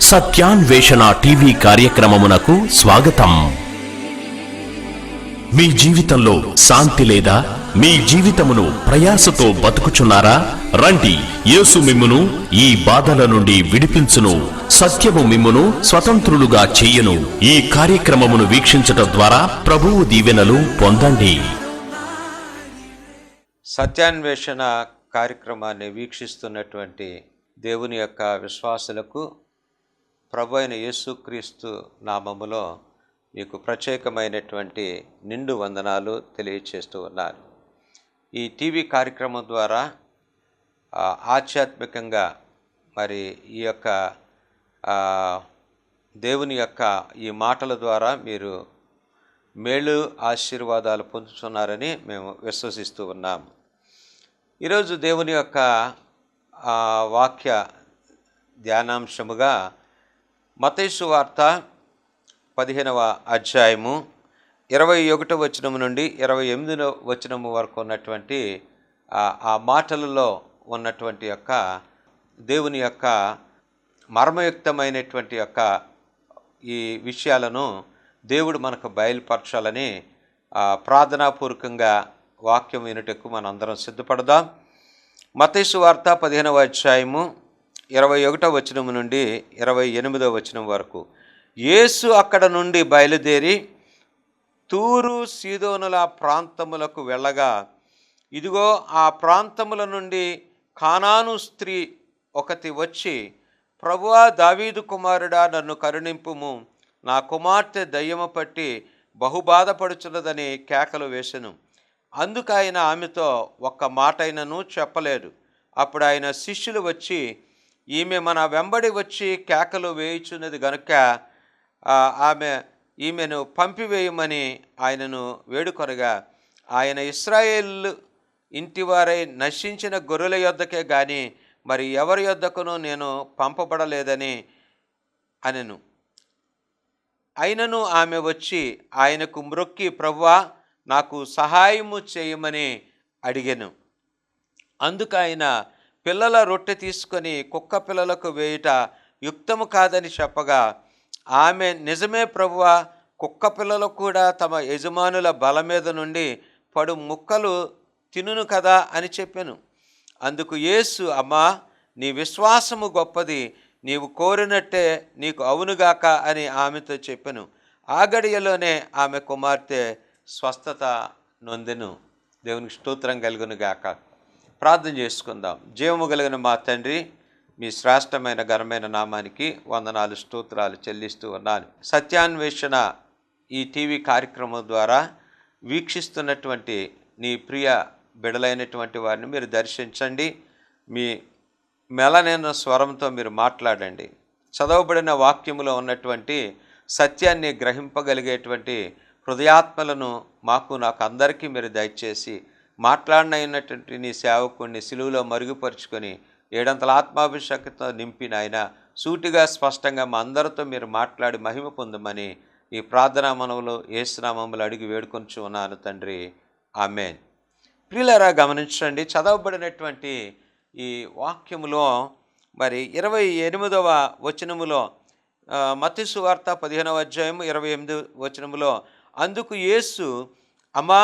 సత్యాన్వేషణ టీవీ కార్యక్రమమునకు స్వాగతం. మీ జీవితంలో శాంతి లేదా? మీ జీవితమును ప్రయాసతో బతుకుచున్నారా? రండి, యేసు మిమ్మును ఈ బాధల నుండి విడిపించును, సత్యము మిమ్మును స్వతంత్రులుగా చెయ్యును. ఈ కార్యక్రమమును వీక్షించటం ద్వారా ప్రభువు దీవెనలు పొందండి. సత్యాన్వేషణ కార్యక్రమాన్ని వీక్షిస్తున్నటువంటి దేవుని యొక్క విశ్వాసులకు ప్రభు అయిన యేసుక్రీస్తు నామములో మీకు ప్రత్యేకమైనటువంటి నిండు వందనాలు తెలియచేస్తూ ఉన్నారు. ఈ టీవీ కార్యక్రమం ద్వారా ఆధ్యాత్మికంగా మరి ఈ యొక్క దేవుని యొక్క ఈ మాటల ద్వారా మీరు మేలు ఆశీర్వాదాలు పొందుతున్నారని మేము విశ్వసిస్తూ ఉన్నాము. ఈరోజు దేవుని యొక్క వాక్య ధ్యానాంశముగా మత్తయి సువార్త 15వ అధ్యాయము 21వ వచనం నుండి 28వ వచనం వరకు ఉన్నటువంటి ఆ మాటలలో ఉన్నటువంటి యొక్క దేవుని యొక్క మర్మయుక్తమైనటువంటి యొక్క ఈ విషయాలను దేవుడు మనకు బయలుపరచాలని ప్రార్థనాపూర్వకంగా వాక్యం వినుటకు మనందరం సిద్ధపడదాం. మత్తయి సువార్త 15వ అధ్యాయము 21వ వచనం నుండి 28వ వచనం వరకు. యేసు అక్కడ నుండి బయలుదేరి తూరు సీదోనుల ప్రాంతములకు వెళ్ళగా, ఇదిగో ఆ ప్రాంతముల నుండి కానాను స్త్రీ ఒకటి వచ్చి, ప్రభువా, దావీదు కుమారుడా, నన్ను కరుణింపుము, నా కుమార్తె దయ్యము పట్టి బహుబాధపడుచున్నదని కేకలు వేసెను. అందుకు ఆయన ఆమెతో ఒక్క మాటైనను చెప్పలేదు. అప్పుడు ఆయన శిష్యులు వచ్చి, ఈమె మన వెంబడి వచ్చి కేకలు వేయుచున్నది గనుక ఈమెను పంపివేయమని ఆయనను వేడుకొనగా, ఆయన ఇశ్రాయేలు ఇంటివారై నశించిన గొర్రెల యొద్దకే గాని మరి ఎవరి యొద్దకును నేను పంపబడలేదని అనెను. అయినను ఆమె వచ్చి ఆయనకు మ్రొక్కి, ప్రభువా, నాకు సహాయము చేయమని అడిగెను. అందుకు ఆయన, పిల్లల రొట్టె తీసుకొని కుక్క పిల్లలకు వేయుట యుక్తము కాదని చెప్పగా, ఆమె, నిజమే ప్రభువా, కుక్క పిల్లలు కూడా తమ యజమానుల బల మీద నుండి పడు ముక్కలు తినును కదా అని చెప్పెను. అందుకు యేసు, అమ్మా, నీ విశ్వాసము గొప్పది, నీవు కోరినట్టే నీకు అవునుగాక అని ఆమెతో చెప్పెను. ఆ గడియలోనే ఆమె కుమార్తె స్వస్థత నొందెను. దేవునికి స్తోత్రం కలుగును గాక. ప్రార్థన చేసుకుందాం. జీవము కలిగిన మా తండ్రి, మీ శ్రేష్టమైన ఘనమైన నామానికి వందనాలు, స్తోత్రాలు చెల్లిస్తూ ఉన్నాను. సత్యాన్వేషణ ఈ టీవీ కార్యక్రమం ద్వారా వీక్షిస్తున్నటువంటి నీ ప్రియ బిడలైనటువంటి వారిని మీరు దర్శించండి. మీ మెలనైన స్వరంతో మీరు మాట్లాడండి. చదవబడిన వాక్యములో ఉన్నటువంటి సత్యాన్ని గ్రహింపగలిగేటువంటి హృదయాత్మలను నాకు అందరికీ మీరు దయచేసి మాట్లాడినటువంటి నీ సేవకుడిని సిలువలో మరుగుపరుచుకొని ఏడంతల ఆత్మాభిషేకంతో నింపిన ఆయన సూటిగా స్పష్టంగా మా అందరితో మీరు మాట్లాడి మహిమ పొందమని ఈ ప్రార్థనా మనవులు యేసునామములో అడిగి వేడుకొంచు ఉన్నాను తండ్రి, ఆమేన్. ప్రియులారా, గమనించండి, చదవబడినటువంటి ఈ వాక్యములో మరి 28వ వచనములో, మత్తయి సువార్త 15వ అధ్యాయం 28వ వచనములో, అందుకు యేసు, అమ్మా,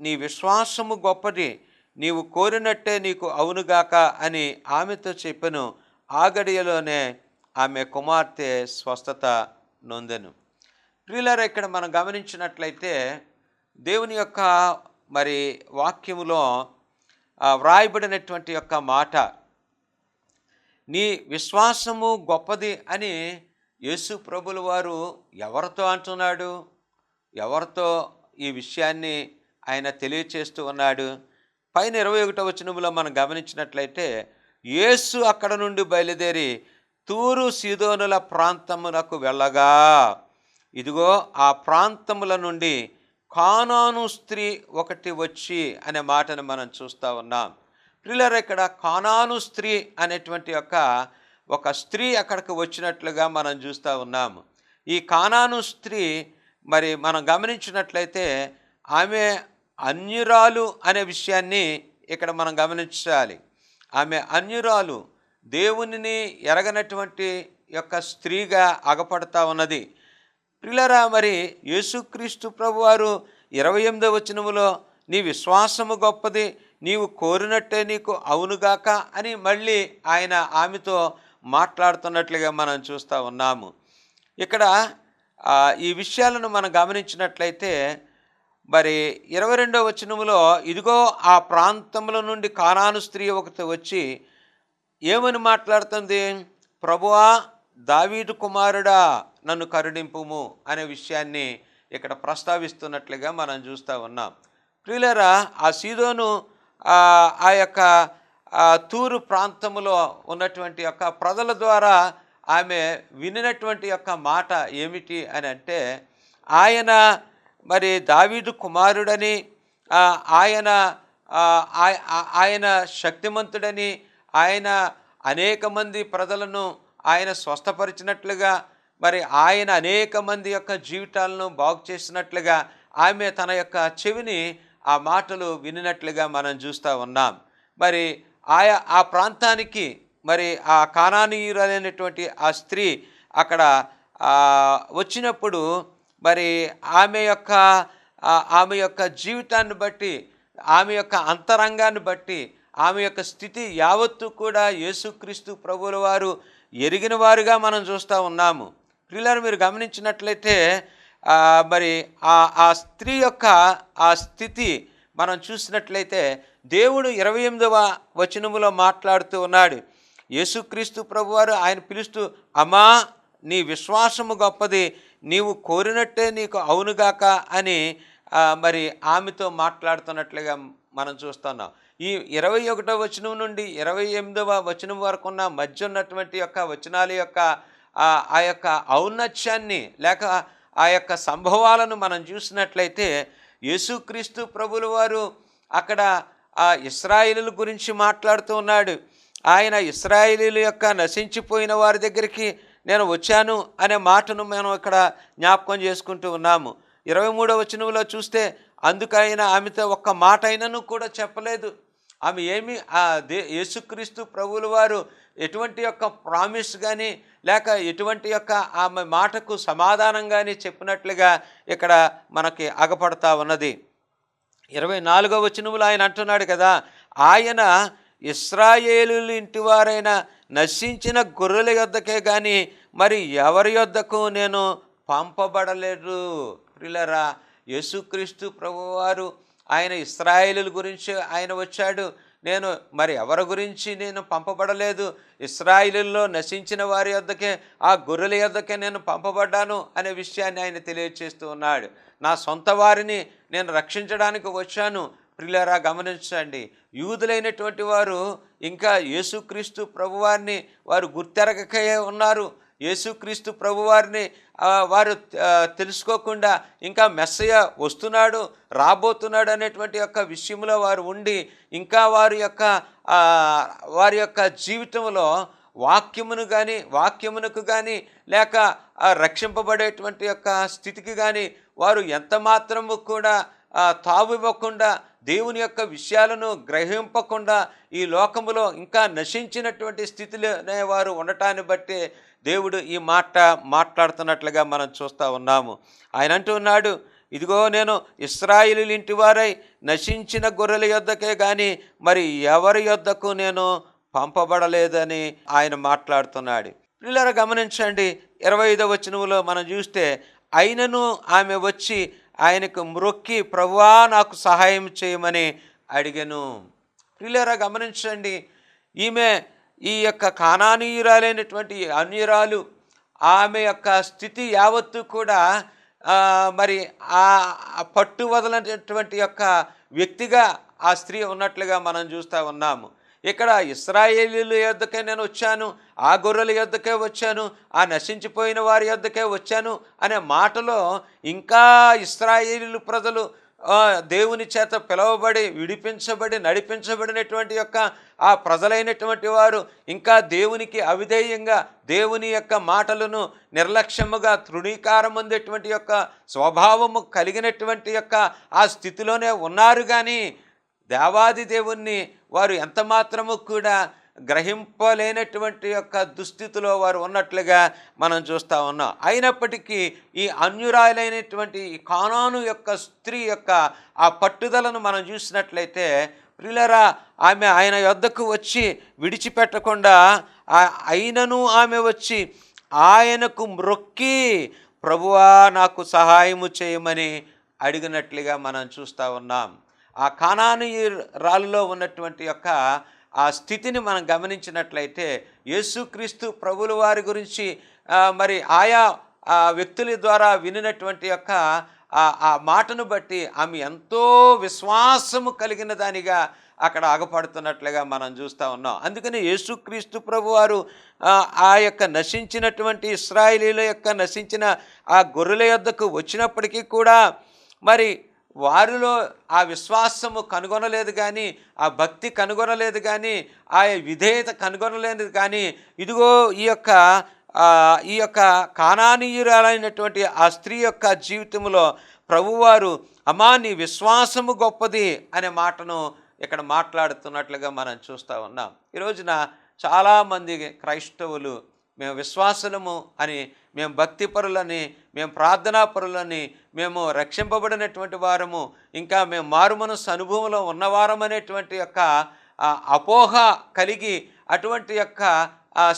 నీ విశ్వాసము గొప్పది, నీవు కోరినట్టే నీకు అవునుగాక అని ఆమెతో చెప్పెను. ఆ గడియలోనే ఆమె కుమార్తె స్వస్థత నొందెను. ప్రియులారా, ఇక్కడ మనం గమనించినట్లయితే దేవుని యొక్క మరి వాక్యములో వ్రాయబడినటువంటి యొక్క మాట, నీ విశ్వాసము గొప్పది అని యేసు ప్రభుల వారు ఎవరితో అంటున్నాడు? ఎవరితో ఈ విషయాన్ని ఆయన తెలియచేస్తూ ఉన్నాడు? పైన 21వ వచనంలో మనం గమనించినట్లయితే, యేసు అక్కడ నుండి బయలుదేరి తూరు సీదోనుల ప్రాంతమునకు వెళ్ళగా, ఇదిగో ఆ ప్రాంతముల నుండి కానాను స్త్రీ ఒకటి వచ్చి అనే మాటను మనం చూస్తూ ఉన్నాం. ప్రియులారా, ఇక్కడ కానాను స్త్రీ అనేటువంటి ఒక స్త్రీ అక్కడికి వచ్చినట్లుగా మనం చూస్తూ ఉన్నాము. ఈ కానాను స్త్రీ మరి మనం గమనించినట్లయితే ఆమె అన్యురాలు అనే విషయాన్ని ఇక్కడ మనం గమనించాలి. ఆమె అన్యురాలు, దేవునిని ఎరగనటువంటి యొక్క స్త్రీగా అగపడతా ఉన్నది. ప్రియులారా, మరి యేసుక్రీస్తు ప్రభువారు 28వ వచనములో నీ విశ్వాసము గొప్పది, నీవు కోరినట్టే నీకు అవునుగాక అని మళ్ళీ ఆయన ఆమెతో మాట్లాడుతున్నట్లుగా మనం చూస్తూ ఉన్నాము. ఇక్కడ ఈ విషయాలను మనం గమనించినట్లయితే మరి 22వ వచనములో, ఇదిగో ఆ ప్రాంతంలో నుండి కానాను స్త్రీ ఒకటి వచ్చి ఏమని మాట్లాడుతుంది? ప్రభువా, దావీదు కుమారుడా, నన్ను కరుణింపుము అనే విషయాన్ని ఇక్కడ ప్రస్తావిస్తున్నట్లుగా మనం చూస్తూ ఉన్నాం. ప్రియులారా, ఆ సీదోను ఆ యొక్క తూరు ప్రాంతములో ఉన్నటువంటి యొక్క ప్రజల ద్వారా ఆమె వినినటువంటి యొక్క మాట ఏమిటి అని అంటే, ఆయన మరి దావీదు కుమారుడని, ఆయన ఆయన శక్తిమంతుడని, ఆయన అనేక మంది ప్రజలను ఆయన స్వస్థపరిచినట్లుగా, మరి ఆయన అనేక మంది యొక్క జీవితాలను బాగు చేసినట్లుగా ఆమె తన యొక్క చెవిని ఆ మాటలు వినినట్లుగా మనం చూస్తూ ఉన్నాం. మరి ఆ ప్రాంతానికి మరి ఆ కానానీయురాలైనటువంటి ఆ స్త్రీ అక్కడ వచ్చినప్పుడు మరి ఆమె యొక్క జీవితాన్ని బట్టి, ఆమె యొక్క అంతరంగాన్ని బట్టి, ఆమె యొక్క స్థితి యావత్తు కూడా యేసుక్రీస్తు ప్రభువుల వారు ఎరిగిన వారుగా మనం చూస్తూ ఉన్నాము. ప్రియులారా, మీరు గమనించినట్లయితే మరి ఆ స్త్రీ యొక్క ఆ స్థితి మనం చూసినట్లయితే దేవుడు 28వ వచనములో మాట్లాడుతూ ఉన్నాడు. యేసుక్రీస్తు ప్రభువారు ఆయన పిలుస్తూ, అమ్మా, నీ విశ్వాసము గొప్పది, నీవు కోరినట్టే నీకు అవునుగాక అని మరి ఆమెతో మాట్లాడుతున్నట్లుగా మనం చూస్తున్నాం. ఈ 21వ వచనం నుండి 28వ వచనం వరకు ఉన్న మధ్య ఉన్నటువంటి యొక్క వచనాల యొక్క ఆ యొక్క ఔన్నత్యాన్ని లేక ఆ యొక్క సంభవాలను మనం చూసినట్లయితే యేసుక్రీస్తు ప్రభుల వారు అక్కడ ఇశ్రాయేలీయుల గురించి మాట్లాడుతూ ఉన్నాడు. ఆయన ఇశ్రాయేలీయుల యొక్క నశించిపోయిన వారి దగ్గరికి నేను వచ్చాను అనే మాటను మనం ఇక్కడ జ్ఞాపకం చేసుకుంటూ ఉన్నాము. 23వ వచనంలో చూస్తే అందుకైనా ఆమెతో ఒక్క మాట అయినను కూడా చెప్పలేదు. ఆమె ఏమి యేసుక్రీస్తు ప్రభువుల వారు ఎటువంటి యొక్క ప్రామిస్ కానీ లేక ఎటువంటి యొక్క ఆమె మాటకు సమాధానం కానీ చెప్పినట్లుగా ఇక్కడ మనకి అగపడతా ఉన్నది. 24వ వచనంలో ఆయన అంటున్నాడు కదా, ఆయన ఇశ్రాయేలీయుల ఇంటివారైన నశించిన గొర్రెల యొద్దకే కానీ మరి ఎవరి యొద్దకు నేను పంపబడలేదు. ప్రియులారా, యేసుక్రీస్తు ప్రభువారు ఆయన ఇశ్రాయేలీయుల గురించి ఆయన వచ్చాడు. నేను మరి ఎవరి గురించి నేను పంపబడలేదు, ఇశ్రాయేలీయుల్లో నశించిన వారి యొద్దకే, ఆ గొర్రెల యొద్దకే నేను పంపబడ్డాను అనే విషయాన్ని ఆయన తెలియజేస్తూ ఉన్నాడు. నా సొంత వారిని నేను రక్షించడానికి వచ్చాను. ప్రియులారా, గమనించండి, యూదులైనటువంటి వారు ఇంకా యేసుక్రీస్తు ప్రభువారిని వారు గుర్తెరగకే ఉన్నారు. యేసుక్రీస్తు ప్రభువారిని వారు తెలుసుకోకుండా ఇంకా మెస్సయ్య వస్తున్నాడు, రాబోతున్నాడు అనేటువంటి యొక్క విషయంలో వారు ఉండి ఇంకా వారి యొక్క జీవితంలో వాక్యమునకు కానీ లేక రక్షింపబడేటువంటి యొక్క స్థితికి కానీ వారు ఎంత మాత్రము కూడా తావివ్వకుండా, దేవుని యొక్క విషయాలను గ్రహింపకుండా ఈ లోకములో ఇంకా నశించినటువంటి స్థితిలోనే వారు ఉండటాన్ని బట్టి దేవుడు ఈ మాట్లాడుతున్నట్లుగా మనం చూస్తూ ఉన్నాము. ఆయన అంటూ ఉన్నాడు, ఇదిగో నేను ఇశ్రాయేలీయుల ఇంటి వారై నశించిన గొర్రెల యొద్దకే కానీ మరి ఎవరి యొద్దకు నేను పంపబడలేదని ఆయన మాట్లాడుతున్నాడు. పిల్లలు గమనించండి, 25వ వచనంలో మనం చూస్తే, అయినను ఆమె వచ్చి ఆయనకు మ్రొక్కి, ప్రభువా, నాకు సహాయం చేయమని అడిగెను. పిల్లలు గమనించండి, ఈమె ఈ యొక్క కానానీయురాలైనటువంటి అన్యురాలు, ఆమె యొక్క స్థితి యావత్తు కూడా మరి ఆ పట్టు వదలనటువంటి యొక్క వ్యక్తిగా ఆ స్త్రీ ఉన్నట్లుగా మనం చూస్తూ ఉన్నాము. ఇక్కడ ఇశ్రాయేలీయుల యొద్దకే నేను వచ్చాను, ఆ గొర్రెల యొద్దకే వచ్చాను, ఆ నశించిపోయిన వారి యొద్దకే వచ్చాను అనే మాటలో ఇంకా ఇశ్రాయేలీయుల ప్రజలు దేవుని చేత పిలువబడి విడిపించబడి నడిపించబడినటువంటి యొక్క ఆ ప్రజలైనటువంటి వారు ఇంకా దేవునికి అవిధేయంగా దేవుని యొక్క మాటలను నిర్లక్ష్యముగా తృణీకారం అందేటువంటి యొక్క స్వభావము కలిగినటువంటి యొక్క ఆ స్థితిలోనే ఉన్నారు. కానీ దేవాది దేవుణ్ణి వారు ఎంత మాత్రము కూడా గ్రహింపలేనటువంటి యొక్క దుస్థితిలో వారు ఉన్నట్లుగా మనం చూస్తూ ఉన్నాం. అయినప్పటికీ ఈ అన్యురాలైనటువంటి ఈ కానాను యొక్క స్త్రీ యొక్క ఆ పట్టుదలను మనం చూసినట్లయితే, ప్రియులారా, ఆమె ఆయన యొద్దకు వచ్చి విడిచిపెట్టకుండా అయినను ఆమె వచ్చి ఆయనకు మ్రొక్కి, ప్రభువా నాకు సహాయము చేయమని అడిగినట్లుగా మనం చూస్తూ ఉన్నాం. ఆ కానానీయురాలులో ఉన్నటువంటి యొక్క ఆ స్థితిని మనం గమనించినట్లయితే, యేసుక్రీస్తు ప్రభుల వారి గురించి మరి ఆయా వ్యక్తుల ద్వారా వినినటువంటి యొక్క ఆ మాటను బట్టి ఆమె ఎంతో విశ్వాసము కలిగిన దానిగా అక్కడ ఆగపడుతున్నట్లుగా మనం చూస్తూ ఉన్నాం. అందుకని యేసుక్రీస్తు ప్రభువారు ఆ యొక్క నశించినటువంటి ఇశ్రాయేలీయుల యొక్క నశించిన ఆ గొర్రెల యొద్దకు వచ్చినప్పటికీ కూడా మరి వారిలో ఆ విశ్వాసము కనుగొనలేదు, కానీ ఆ భక్తి కనుగొనలేదు, కానీ ఆ విధేయత కనుగొనలేదు. కానీ ఇదిగో ఈ యొక్క కానానీయురాలైనటువంటి ఆ స్త్రీ యొక్క జీవితంలో ప్రభువారు, అమ్మా నీ విశ్వాసము గొప్పది అనే మాటను ఇక్కడ మాట్లాడుతున్నట్లుగా మనం చూస్తూ ఉన్నాం. ఈ రోజున చాలామంది క్రైస్తవులు మేము విశ్వాసులము అని, మేము భక్తిపరులని, మేము ప్రార్థనాపరులని, మేము రక్షింపబడినటువంటి వారము, ఇంకా మేము మారుమనస్సు అనుభవంలో ఉన్నవారం అనేటువంటి యొక్క అపోహ కలిగి అటువంటి యొక్క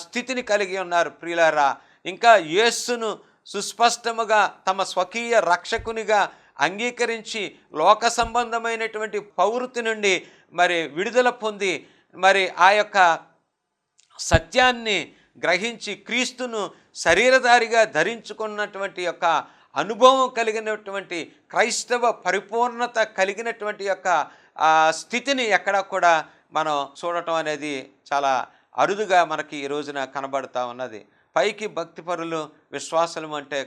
స్థితిని కలిగి ఉన్నారు. ప్రియులారా, ఇంకా యేసును సుస్పష్టముగా తమ స్వకీయ రక్షకునిగా అంగీకరించి లోక సంబంధమైనటువంటి ప్రవృత్తి నుండి మరి విడుదల పొంది మరి ఆ యొక్క సత్యాన్ని గ్రహించి క్రీస్తును శరీరధారిగా ధరించుకున్నటువంటి యొక్క అనుభవం కలిగినటువంటి క్రైస్తవ పరిపూర్ణత కలిగినటువంటి యొక్క స్థితిని ఎక్కడా కూడా మనం చూడటం అనేది చాలా అరుదుగా మనకి ఈ రోజున కనబడుతూ ఉన్నది. పైకి భక్తిపరులు విశ్వాసము అంటే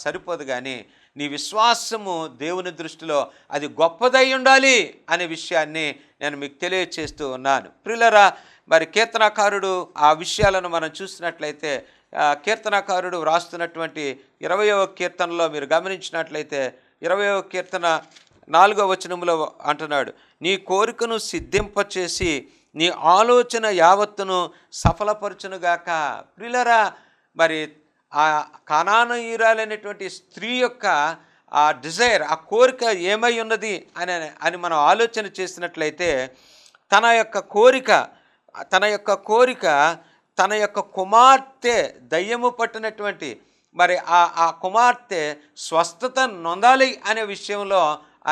సరిపోదు, కానీ నీ విశ్వాసము దేవుని దృష్టిలో అది గొప్పదై ఉండాలి అనే విషయాన్ని నేను మీకు తెలియచేస్తూ ఉన్నాను. ప్రియులారా, మరి కీర్తనాకారుడు ఆ విషయాలను మనం చూసినట్లయితే, కీర్తనాకారుడు వ్రాస్తున్నటువంటి 20వ కీర్తనలో మీరు గమనించినట్లయితే 20వ కీర్తన 4వ వచనంలో అంటున్నాడు, నీ కోరికను సిద్ధింపచేసి నీ ఆలోచన యావత్తును సఫలపరచునుగాక. ప్రియులారా, మరి ఆ కానానీయురాలైనటువంటి స్త్రీ యొక్క ఆ డిజైర్, ఆ కోరిక ఏమై ఉన్నది అని మనం ఆలోచన చేసినట్లయితే, తన యొక్క కోరిక తన యొక్క కుమార్తె దయ్యము పట్టినటువంటి మరి ఆ కుమార్తె స్వస్థత నొందాలి అనే విషయంలో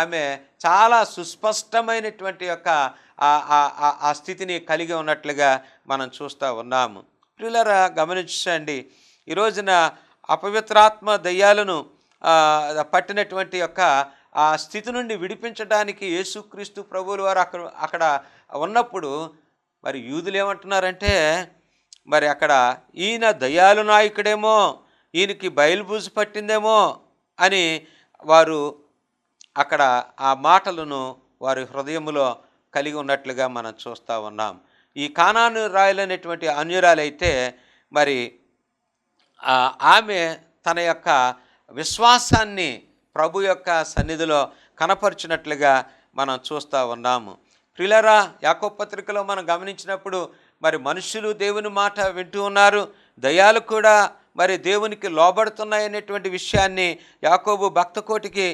ఆమె చాలా సుస్పష్టమైనటువంటి యొక్క ఆ స్థితిని కలిగి ఉన్నట్లుగా మనం చూస్తూ ఉన్నాము. ప్రియులారా, గమనించండి, ఈ రోజున అపవిత్రాత్మ దయ్యాలను పట్టినటువంటి యొక్క ఆ స్థితి నుండి విడిపించడానికి యేసుక్రీస్తు ప్రభువుల వారు అక్కడ ఉన్నప్పుడు మరి యూదులు ఏమంటున్నారంటే, మరి అక్కడ ఈయన దయ్యాలు నాయకుడేమో, ఈయనకి బయలుబూజు పట్టిందేమో అని వారు అక్కడ ఆ మాటలను వారి హృదయములో కలిగి ఉన్నట్లుగా మనం చూస్తూ ఉన్నాం. ఈ కానాను రాయలైనటువంటి అన్యురాలైతే మరి ఆమె తన యొక్క విశ్వాసాన్ని ప్రభు యొక్క సన్నిధిలో కనపరిచినట్లుగా మనం చూస్తూ ఉన్నాము. ప్రియులారా, యాకోబు పత్రికలో మనం గమనించినప్పుడు మరి మనుషులు దేవుని మాట వింటూ ఉన్నారు, దయ్యాలు కూడా మరి దేవునికి లోబడుతున్నాయనేటువంటి విషయాన్ని యాకోబు భక్తకోటికి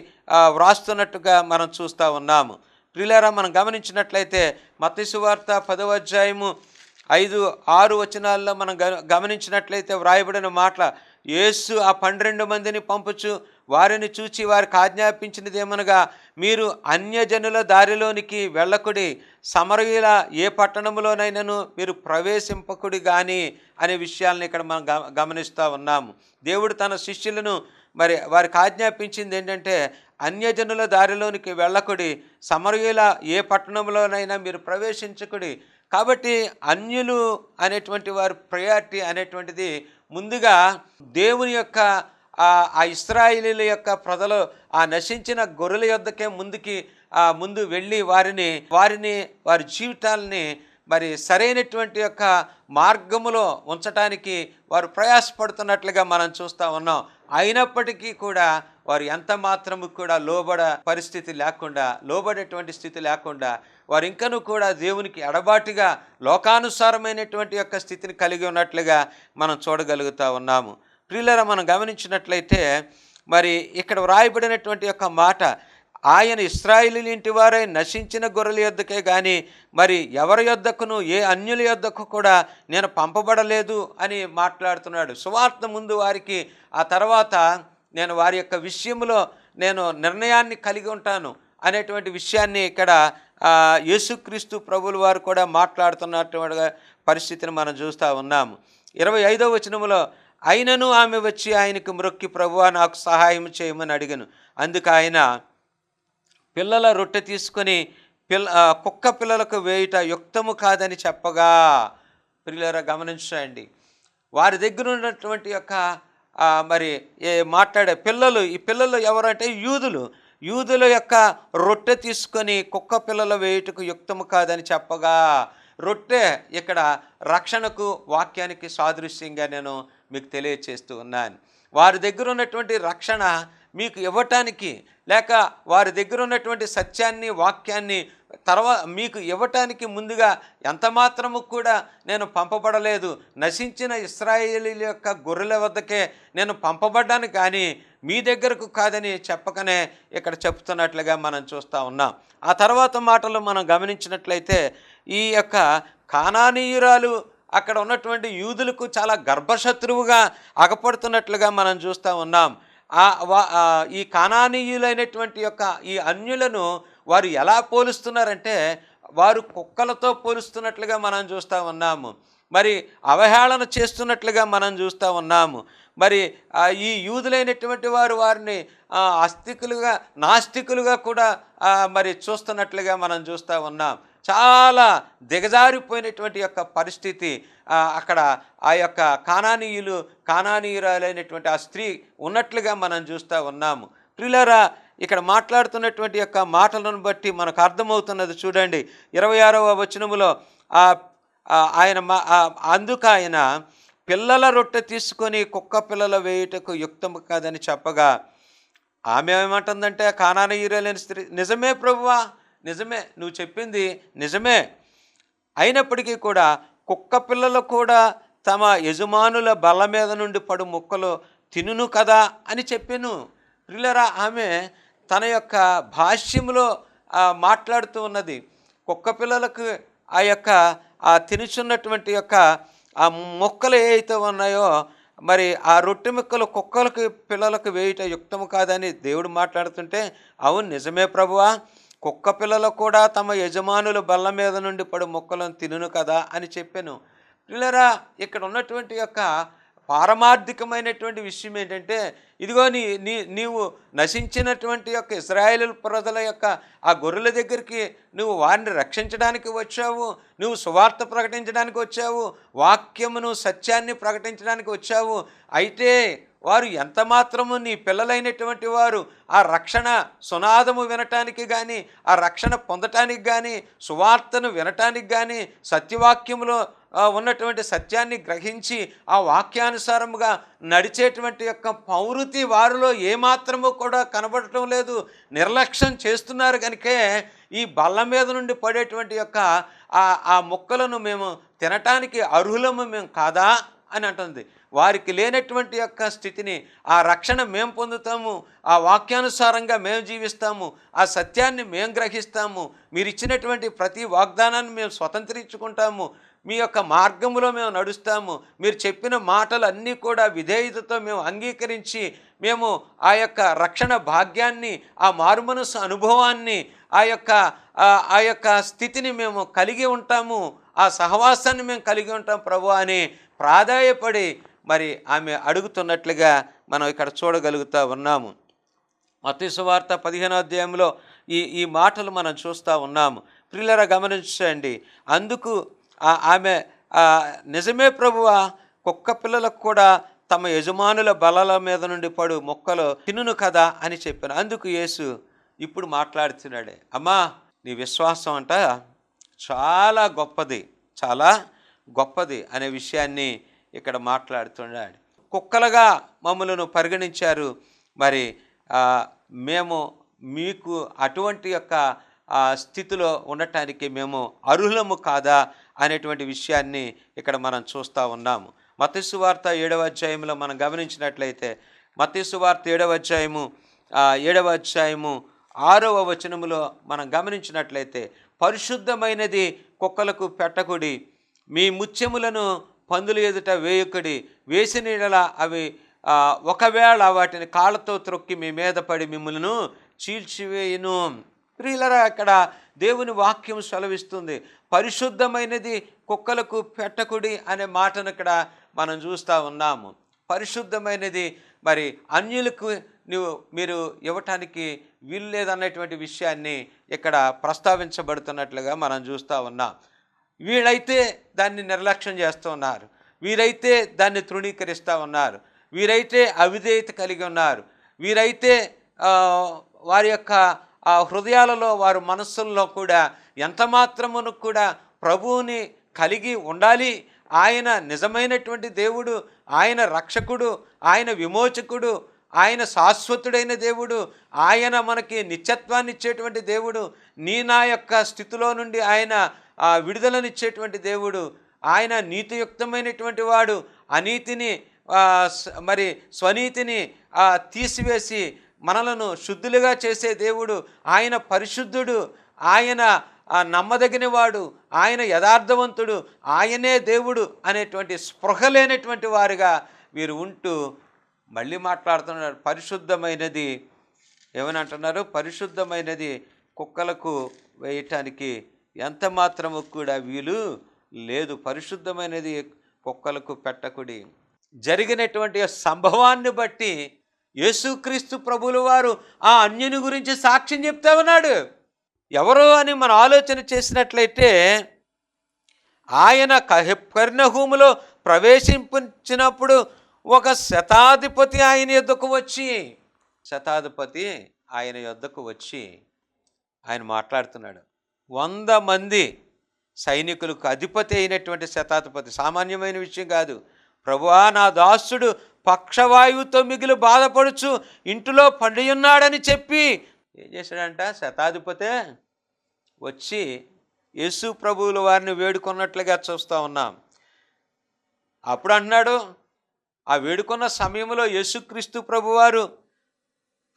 వ్రాస్తున్నట్టుగా మనం చూస్తూ ఉన్నాము. ప్రియులారా, మనం గమనించినట్లయితే మత్తయి సువార్త 10వ అధ్యాయము 5-6 వచనాల్లో మనం గమనించినట్లయితే వ్రాయబడిన మాటల, యేసు ఆ 12 మందిని పంపుచు వారిని చూచి వారికి ఆజ్ఞాపించినదేమనగా, మీరు అన్యజనుల దారిలోనికి వెళ్ళకుడి, సమరయుల ఏ పట్టణంలోనైనాను మీరు ప్రవేశింపకుడి కానీ అనే విషయాలను ఇక్కడ మనం గమనిస్తూ ఉన్నాము. దేవుడు తన శిష్యులను మరి వారికి ఆజ్ఞాపించింది ఏంటంటే, అన్యజనుల దారిలోనికి వెళ్ళకుడి, సమరయుల ఏ పట్టణంలోనైనా మీరు ప్రవేశించకుడి. కాబట్టి అన్యులు అనేటువంటి వారి ప్రయారిటీ అనేటువంటిది ముందుగా దేవుని యొక్క ఆ ఇశ్రాయేలీల యొక్క ప్రజలు ఆ నశించిన గొర్రెల యొద్దకే ముందు వెళ్ళి వారి జీవితాలని మరి సరైనటువంటి యొక్క మార్గములో ఉంచటానికి వారు ప్రయాసపడుతున్నట్లుగా మనం చూస్తూ ఉన్నాం. అయినప్పటికీ కూడా వారు ఎంత మాత్రము కూడా లోబడేటువంటి స్థితి లేకుండా వారు ఇంకనూ కూడా దేవునికి ఎడబాటుగా లోకానుసారమైనటువంటి యొక్క స్థితిని కలిగి ఉన్నట్లుగా మనం చూడగలుగుతూ ఉన్నాము. ప్రియులారా, మనం గమనించినట్లయితే మరి ఇక్కడ వ్రాయబడినటువంటి యొక్క మాట, ఆయన ఇశ్రాయేలీయుల ఇంటి వారై నశించిన గొర్రెల యొద్దకే కానీ మరి ఎవరి యొద్దకును ఏ అన్యుల యొద్దకు కూడా నేను పంపబడలేదు అని మాట్లాడుతున్నాడు. సువార్త ముందు వారికి, ఆ తర్వాత నేను వారి యొక్క విషయంలో నేను నిర్ణయాన్ని కలిగి ఉంటాను అనేటువంటి విషయాన్ని ఇక్కడ యేసుక్రీస్తు ప్రభువుల వారు కూడా మాట్లాడుతున్నటువంటి పరిస్థితిని మనం చూస్తూ ఉన్నాము. 25వ వచనములో, అయినను ఆమె వచ్చి ఆయనకు మ్రొక్కి, ప్రభువా నాకు సహాయం చేయమని అడిగను. అందుకు ఆయన, పిల్లల రొట్టె తీసుకొని కుక్క పిల్లలకు వేయుట యుక్తము కాదని చెప్పగా. పిల్లల గమనించండి, వారి దగ్గర ఉన్నటువంటి యొక్క మరి మాట్లాడే ఈ పిల్లలు ఎవరంటే యూదుల యొక్క రొట్టె తీసుకొని కుక్క పిల్లలు వేయుటకు యుక్తము కాదని చెప్పగా. రొట్టె ఇక్కడ రక్షణకు, వాక్యానికి సాదృశ్యంగా నేను మీకు తెలియచేస్తూ ఉన్నాను. వారి దగ్గర ఉన్నటువంటి రక్షణ మీకు ఇవ్వటానికి, లేక వారి దగ్గర ఉన్నటువంటి సత్యాన్ని, వాక్యాన్ని మీకు ఇవ్వటానికి ముందుగా ఎంత మాత్రము కూడా నేను పంపబడలేదు, నశించిన ఇశ్రాయేలీయుల యొక్క గొర్రెల వద్దకే నేను పంపబడ్డాను కానీ మీ దగ్గరకు కాదని చెప్పకనే ఇక్కడ చెప్తున్నట్లుగా మనం చూస్తూ ఉన్నాం. ఆ తర్వాత మాటలు మనం గమనించినట్లయితే, ఈ యొక్క కానానీయురాలు అక్కడ ఉన్నటువంటి యూదులకు చాలా గర్భశత్రువుగా అగపడుతున్నట్లుగా మనం చూస్తూ ఉన్నాం. ఈ కానానీయులైనటువంటి యొక్క ఈ అన్యులను వారు ఎలా పోలుస్తున్నారంటే, వారు కుక్కలతో పోలుస్తున్నట్లుగా మనం చూస్తూ ఉన్నాము. మరి అవహేళన చేస్తున్నట్లుగా మనం చూస్తూ ఉన్నాము. మరి ఈ యూదులైనటువంటి వారిని నాస్తికులుగా కూడా మరి చూస్తున్నట్లుగా మనం చూస్తూ ఉన్నాం. చాలా దిగజారిపోయినటువంటి యొక్క పరిస్థితి అక్కడ ఆ యొక్క కానానీయురాలైనటువంటి ఆ స్త్రీ ఉన్నట్లుగా మనం చూస్తూ ఉన్నాము. ప్రియులారా, ఇక్కడ మాట్లాడుతున్నటువంటి యొక్క మాటలను బట్టి మనకు అర్థమవుతున్నది. చూడండి, 26వ వచనములో అందుకు ఆయన, పిల్లల రొట్టె తీసుకొని కుక్క పిల్లల వేయుటకు యుక్తము కాదని చెప్పగా. ఆమె ఏమంటుందంటే, కానానీయురాలైన స్త్రీ, నిజమే ప్రభువా, నిజమే, నువ్వు చెప్పింది నిజమే. అయినప్పటికీ కూడా కుక్క పిల్లలు కూడా తమ యజమానుల బల్ల మీద నుండి పడు ముక్కలు తినును కదా అని చెప్పాను. ప్రియులారా, ఆమె తన యొక్క భాష్యంలో మాట్లాడుతూ ఉన్నది. కుక్క పిల్లలకు ఆ యొక్క తినుచున్నటువంటి యొక్క ఆ మొక్కలు ఏవైతే ఉన్నాయో, మరి ఆ రొట్టె ముక్కలు పిల్లలకు వేయుట యుక్తము కాదని దేవుడు మాట్లాడుతుంటే, అవును నిజమే ప్రభువా, కుక్క పిల్లలు కూడా తమ యజమానుల బల్ల మీద నుండి పడు మొక్కలను తినును కదా అని చెప్పాను. పిల్లరా, ఇక్కడ ఉన్నటువంటి యొక్క పారమార్థికమైనటువంటి విషయం ఏంటంటే, ఇదిగో నీవు నశించినటువంటి యొక్క ఇశ్రాయేలు ప్రజల యొక్క ఆ గొర్రెల దగ్గరికి నువ్వు వారిని రక్షించడానికి వచ్చావు, నువ్వు సువార్త ప్రకటించడానికి వచ్చావు, వాక్యమును సత్యాన్ని ప్రకటించడానికి వచ్చావు. అయితే వారు ఎంత మాత్రము నీ పిల్లలైనటువంటి వారు ఆ రక్షణ సునాదము వినటానికి కానీ, ఆ రక్షణ పొందటానికి కానీ, సువార్తను వినటానికి కానీ, సత్యవాక్యములో ఉన్నటువంటి సత్యాన్ని గ్రహించి ఆ వాక్యానుసారముగా నడిచేటువంటి యొక్క ప్రవృత్తి వారిలో ఏమాత్రము కూడా కనబడటం లేదు, నిర్లక్ష్యం చేస్తున్నారు. కనుకే ఈ బల్ల మీద నుండి పడేటువంటి యొక్క ఆ మొక్కలను మేము తినటానికి అర్హులము మేము కాదా అని అంటుంది. వారికి లేనటువంటి యొక్క స్థితిని, ఆ రక్షణ మేము పొందుతాము, ఆ వాక్యానుసారంగా మేము జీవిస్తాము, ఆ సత్యాన్ని మేము గ్రహిస్తాము, మీరు ఇచ్చినటువంటి ప్రతి వాగ్దానాన్ని మేము స్వతంత్రించుకుంటాము, మీ యొక్క మార్గంలో మేము నడుస్తాము, మీరు చెప్పిన మాటలు అన్నీ కూడా విధేయతతో మేము అంగీకరించి మేము ఆ యొక్క రక్షణ భాగ్యాన్ని, ఆ మారుమనస్సు అనుభవాన్ని, ఆ యొక్క స్థితిని మేము కలిగి ఉంటాము, ఆ సహవాసాన్ని మేము కలిగి ఉంటాం ప్రభు అని ప్రాధాయపడి మరి ఆమె అడుగుతున్నట్లుగా మనం ఇక్కడ చూడగలుగుతూ ఉన్నాము. మత్తయి సువార్త 15వ అధ్యాయంలో ఈ మాటలు మనం చూస్తూ ఉన్నాము. ప్రియులారా, గమనించండి. అందుకు ఆమె, నిజమే ప్రభువా, కుక్క పిల్లలకు కూడా తమ యజమానుల బల్లల మీద నుండి పడు మొక్కలు తినును కదా అని చెప్పాను. అందుకు యేసు ఇప్పుడు మాట్లాడుతున్నాడే, అమ్మా నీ విశ్వాసం అంట చాలా గొప్పది, చాలా గొప్పది అనే విషయాన్ని ఇక్కడ మాట్లాడుతున్నాడు. కుక్కలుగా మమ్మలను పరిగణించారు. మరి మేము మీకు అటువంటి యొక్క స్థితిలో ఉండటానికి మేము అర్హులము కాదా అనేటువంటి విషయాన్ని ఇక్కడ మనం చూస్తూ ఉన్నాము. మత్తయి సువార్త 7వ అధ్యాయంలో మనం గమనించినట్లయితే, మత్తయి సువార్త 7వ అధ్యాయము 6వ వచనములో మనం గమనించినట్లయితే, పరిశుద్ధమైనది కుక్కలకు పెట్టకుడి, మీ ముత్యములను పందుల ఎదుట వేయకుడి, వేసిన యెడల అవి ఒకవేళ వాటిని కాళ్ళతో త్రొక్కి మీ మీద పడి మిమ్మల్ని చీల్చివేయును. ప్రియులరా, అక్కడ దేవుని వాక్యం సెలవిస్తుంది, పరిశుద్ధమైనది కుక్కలకు పెట్టకుడి అనే మాటను ఇక్కడ మనం చూస్తూ ఉన్నాము. పరిశుద్ధమైనది మరి అన్యులకు మీరు ఇవ్వటానికి వీలు లేదన్నటువంటి విషయాన్ని ఇక్కడ ప్రస్తావించబడుతున్నట్లుగా మనం చూస్తూ ఉన్నాం. వీళ్ళైతే దాన్ని నిర్లక్ష్యం చేస్తూ ఉన్నారు, వీరైతే దాన్ని తృణీకరిస్తూ ఉన్నారు, వీరైతే అవిధేయత కలిగి ఉన్నారు, వీరైతే వారి యొక్క హృదయాలలో వారి మనస్సుల్లో కూడా ఎంత మాత్రమును కూడా ప్రభువుని కలిగి ఉండాలి, ఆయన నిజమైనటువంటి దేవుడు, ఆయన రక్షకుడు, ఆయన విమోచకుడు, ఆయన శాశ్వతుడైన దేవుడు, ఆయన మనకి నిత్యత్వాన్ని ఇచ్చేటువంటి దేవుడు, నా యొక్క స్థితిలో నుండి ఆయన విడుదలనిచ్చేటువంటి దేవుడు, ఆయన నీతియుక్తమైనటువంటి వాడు, అనీతిని మరి స్వనీతిని తీసివేసి మనలను శుద్ధులుగా చేసే దేవుడు, ఆయన పరిశుద్ధుడు, ఆయన నమ్మదగిన వాడు, ఆయన యథార్థవంతుడు, ఆయనే దేవుడు అనేటువంటి స్పృహ లేనటువంటి వారుగా వీరు ఉంటూ మళ్ళీ మాట్లాడుతున్నారు. పరిశుద్ధమైనది ఏమని అంటున్నారు? పరిశుద్ధమైనది కుక్కలకు వేయటానికి ఎంత మాత్రము కూడా వీలు లేదు, పరిశుద్ధమైనది కుక్కలకు పెట్టకుడి. జరిగినటువంటి సంభవాన్ని బట్టి యేసుక్రీస్తు ప్రభువుల వారు ఆ అన్యుని గురించి సాక్ష్యం చెప్తా ఉన్నాడు. ఎవరు అని మనం ఆలోచన చేసినట్లయితే, ఆయన కపెర్నహూములో ప్రవేశించినప్పుడు ఒక శతాధిపతి ఆయన యొద్దకు వచ్చి ఆయన మాట్లాడుతున్నాడు. 100 మంది సైనికులకు అధిపతి అయినటువంటి శతాధిపతి, సామాన్యమైన విషయం కాదు. ప్రభువా, నా దాసుడు పక్షవాయువుతో మిగిలి బాధపడుచు ఇంటిలో పండి ఉన్నాడని చెప్పి ఏం చేశాడంట? శతాధిపతే వచ్చి యేసు ప్రభువుల వారిని వేడుకున్నట్లుగా చూస్తూ ఉన్నాం. అప్పుడు అంటున్నాడు, ఆ వేడుకున్న సమయంలో యేసుక్రీస్తు ప్రభువారు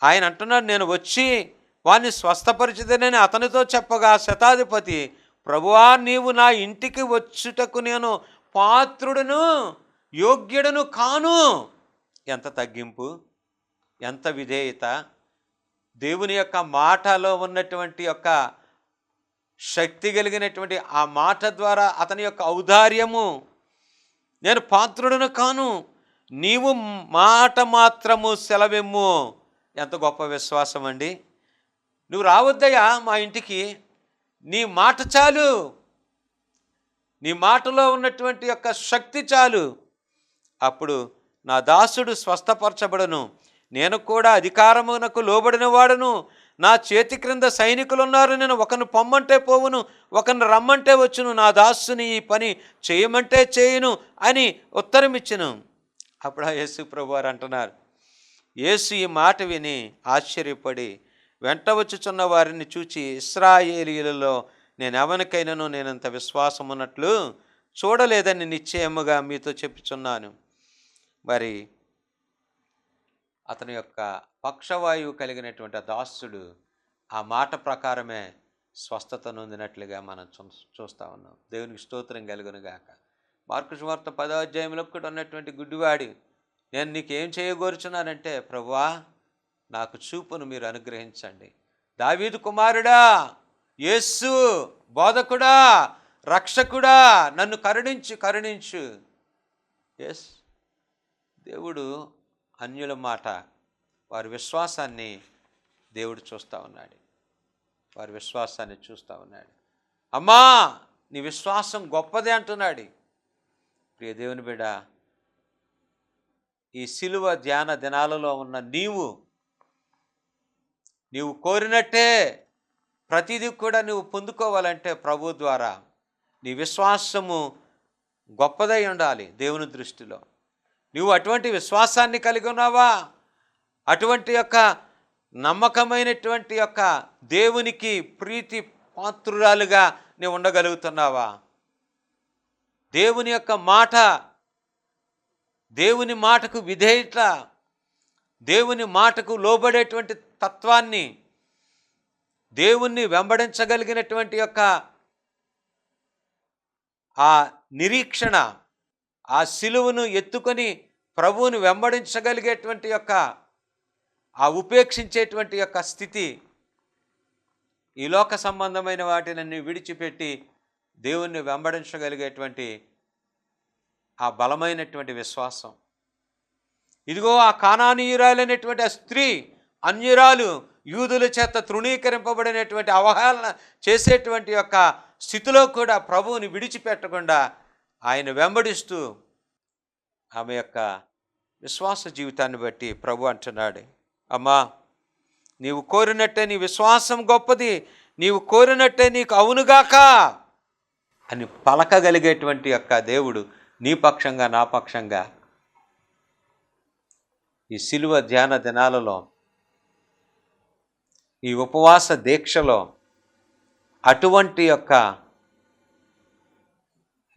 ఆయన అంటున్నాడు, నేను వచ్చి వారిని స్వస్థపరిచిదనని అతనితో చెప్పగా శతాధిపతి, ప్రభువా, నీవు నా ఇంటికి వచ్చుటకు నేను పాత్రుడును యోగ్యుడను కాను. ఎంత తగ్గింపు, ఎంత విధేయత! దేవుని యొక్క మాటలో ఉన్నటువంటి యొక్క శక్తి కలిగినటువంటి ఆ మాట ద్వారా అతని యొక్క ఔదార్యము, నేను పాత్రుడును కాను, నీవు మాట మాత్రము సెలవిమ్ము. ఎంత గొప్ప విశ్వాసం అండి! నువ్వు రావద్దయ్యా మా ఇంటికి, నీ మాట చాలు, నీ మాటలో ఉన్నటువంటి యొక్క శక్తి చాలు. అప్పుడు నా దాసుడు స్వస్థపరచబడును, నేను కూడా అధికారమునకు లోబడిన వాడును, నా చేతి క్రింద సైనికులు ఉన్నారు, నేను ఒకరిని పొమ్మంటే పోవును, ఒకరిని రమ్మంటే వచ్చును, నా దాసుని ఈ పని చేయమంటే చేయును అని ఉత్తరం ఇచ్చును. అప్పుడు యేసు ప్రభువారు అంటున్నారు, యేసు ఈ మాట విని ఆశ్చర్యపడి వెంట వచ్చుచున్న వారిని చూచి, ఇశ్రాయేలీయులలో నేను ఎవరికైనాను నేనంత విశ్వాసం ఉన్నట్లు చూడలేదని నిశ్చయముగా మీతో చెప్పుచున్నాను. మరి అతని యొక్క పక్షవాయువు కలిగినటువంటి దాసుడు ఆ మాట ప్రకారమే స్వస్థత నొందినట్లుగా మనం చూస్తూ ఉన్నాం. దేవునికి స్తోత్రం కలుగును గాక. మార్కు సువార్త 10వ అధ్యాయంలో కూడా ఉన్నటువంటి గుడ్డివాడి, నేను నీకేం చేయగోరుచున్నానంటే, ప్రభువా, నాకు చూపును మీరు అనుగ్రహించండి. దావీదు కుమారుడా, యేసు బోధకుడా, రక్షకుడా, నన్ను కరుణించు. ఎస్, దేవుడు అన్యుల మాట, వారి విశ్వాసాన్ని దేవుడు చూస్తూ ఉన్నాడు, వారి విశ్వాసాన్ని చూస్తూ ఉన్నాడు. అమ్మా, నీ విశ్వాసం గొప్పదే అంటున్నాడు. ప్రియ దేవుని బిడ్డ, ఈ సిలువ ధ్యాన దినాలలో ఉన్న నీవు కోరినట్టే ప్రతిదీ కూడా నువ్వు పొందుకోవాలంటే ప్రభు ద్వారా నీ విశ్వాసము గొప్పదై ఉండాలి దేవుని దృష్టిలో. నువ్వు అటువంటి విశ్వాసాన్ని కలిగి ఉన్నావా? అటువంటి యొక్క నమ్మకమైనటువంటి యొక్క దేవునికి ప్రీతి పాత్రురాలుగా నీవు ఉండగలుగుతున్నావా? దేవుని యొక్క మాట, దేవుని మాటకు విధేయత, దేవుని మాటకు లోబడేటువంటి తత్వాన్ని, దేవుణ్ణి వెంబడించగలిగినటువంటి యొక్క ఆ నిరీక్షణ, ఆ సిలువను ఎత్తుకొని ప్రభువుని వెంబడించగలిగేటువంటి యొక్క ఆ ఉపేక్షించేటువంటి యొక్క స్థితి, ఈ లోక సంబంధమైన వాటిని విడిచిపెట్టి దేవుణ్ణి వెంబడించగలిగేటువంటి ఆ బలమైనటువంటి విశ్వాసం. ఇదిగో ఆ కానానీయురాలైనటువంటి ఆ స్త్రీ, అన్యురాలు, యూదుల చేత తృణీకరింపబడినటువంటి అవహేళన చేసేటువంటి యొక్క స్థితిలో కూడా ప్రభువుని విడిచిపెట్టకుండా ఆయన వెంబడిస్తూ ఆమె యొక్క విశ్వాస జీవితాన్ని బట్టి ప్రభు అంటున్నాడు, అమ్మా నీవు కోరినట్టే నీ విశ్వాసం గొప్పది, నీవు కోరినట్టే నీకు అవునుగాక అని పలకగలిగేటువంటి యొక్క దేవుడు నీ పక్షంగా నా పక్షంగా ఈ సిలువ ధ్యాన దినాలలో, ఈ ఉపవాస దీక్షలో అటువంటి యొక్క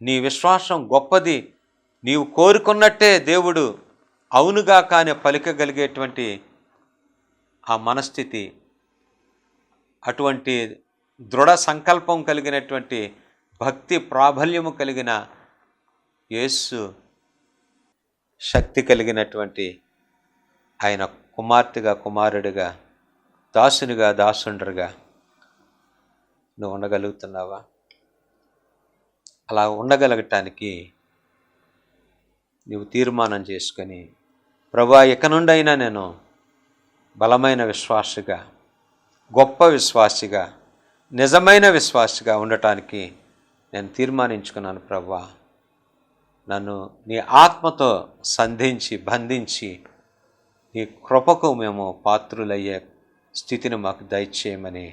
నీ విశ్వాసం గొప్పది, నీవు కోరుకున్నట్టే దేవుడు అవునుగా కానీ పలికగలిగేటువంటి ఆ మనస్థితి, అటువంటి దృఢ సంకల్పం కలిగినటువంటి భక్తి ప్రాబల్యము కలిగిన యేసు శక్తి కలిగినటువంటి ఆయన కుమార్తెగా, కుమారుడిగా, దాసునిగా, దాసుండరుగా నువ్వు ఉండగలుగుతున్నావా? అలా ఉండగలగటానికి నీవు తీర్మానం చేసుకొని, ప్రభువా ఇక నుండి అయినా నేను బలమైన విశ్వాసిగా, గొప్ప విశ్వాసిగా, నిజమైన విశ్వాసిగా ఉండటానికి నేను తీర్మానించుకున్నాను ప్రభువా, నన్ను నీ ఆత్మతో సంధించి బంధించి నీ కృపకు మేము పాత్రులయ్యే స్థితిని మాకు దయచేయమని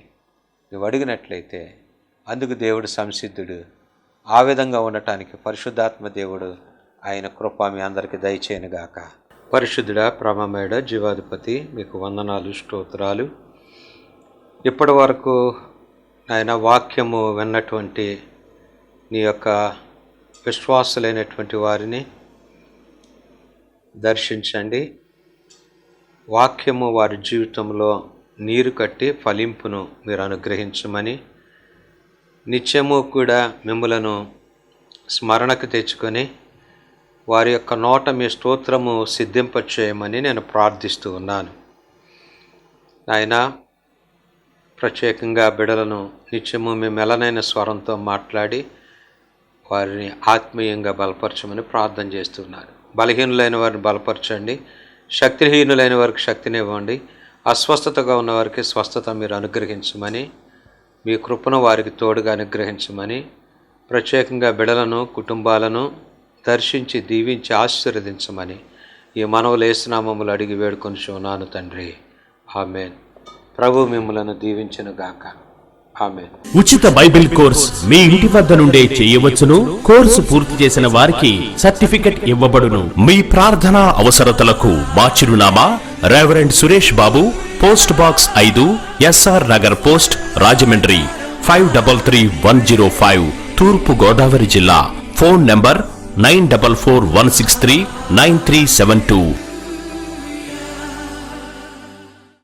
నువ్వు అడిగినట్లయితే అందుకు దేవుడు సంసిద్ధుడు. ఆ విధంగా ఉండటానికి పరిశుద్ధాత్మ దేవుడు ఆయన కృప మీ అందరికీ దయచేయనుగాక. పరిశుద్ధుడా, ప్రేమమేడ, జీవాధిపతి, మీకు వందనాలు, స్తోత్రాలు. ఇప్పటి వరకు ఆయన వాక్యము విన్నటువంటి నీ యొక్క విశ్వాసులైనటువంటి వారిని దర్శించండి. వాక్యము వారి జీవితంలో నీరు కట్టి ఫలింపును మీరు అనుగ్రహించమని, నిత్యము కూడా మిమ్ములను స్మరణకు తెచ్చుకొని వారి యొక్క నోట మీ స్తోత్రము సిద్ధింపచేయమని నేను ప్రార్థిస్తూ ఉన్నాను. ఆయన ప్రత్యేకంగా బిడలను నిత్యము మీ మెలనైన స్వరంతో మాట్లాడి వారిని ఆత్మీయంగా బలపరచమని ప్రార్థన చేస్తున్నారు. బలహీనులైన వారిని బలపరచండి, శక్తిహీనులైన వారికి శక్తినివ్వండి, అస్వస్థతగా ఉన్న వారికి స్వస్థత మీరు అనుగ్రహించమని, మీ కృపను వారికి తోడుగా అనుగ్రహించమని, ప్రత్యేకంగా బిడలను, కుటుంబాలను దర్శించి దీవించి ఆశీర్వదించమని ఈ మనవులు యేసునామములు అడిగి వేడుకొనుచున్నాను తండ్రి, ఆమేన్. ప్రభు మిమ్ములను దీవించునుగాక, ఆమేన్. ఉచిత బైబిల్ కోర్స్ మీ ఇంటి వద్ద నుండే చేయవచ్చును. కోర్సు పూర్తి చేసిన వారికి సర్టిఫికెట్ ఇవ్వబడును. మీ ప్రార్థనా అవసరతలకు మా చిరునామా reverend Suresh Babu, post box 5, SR Nagar post, Rajahmundry 533105, తూర్పు గోదావరి జిల్లా. Phone number 9441639372.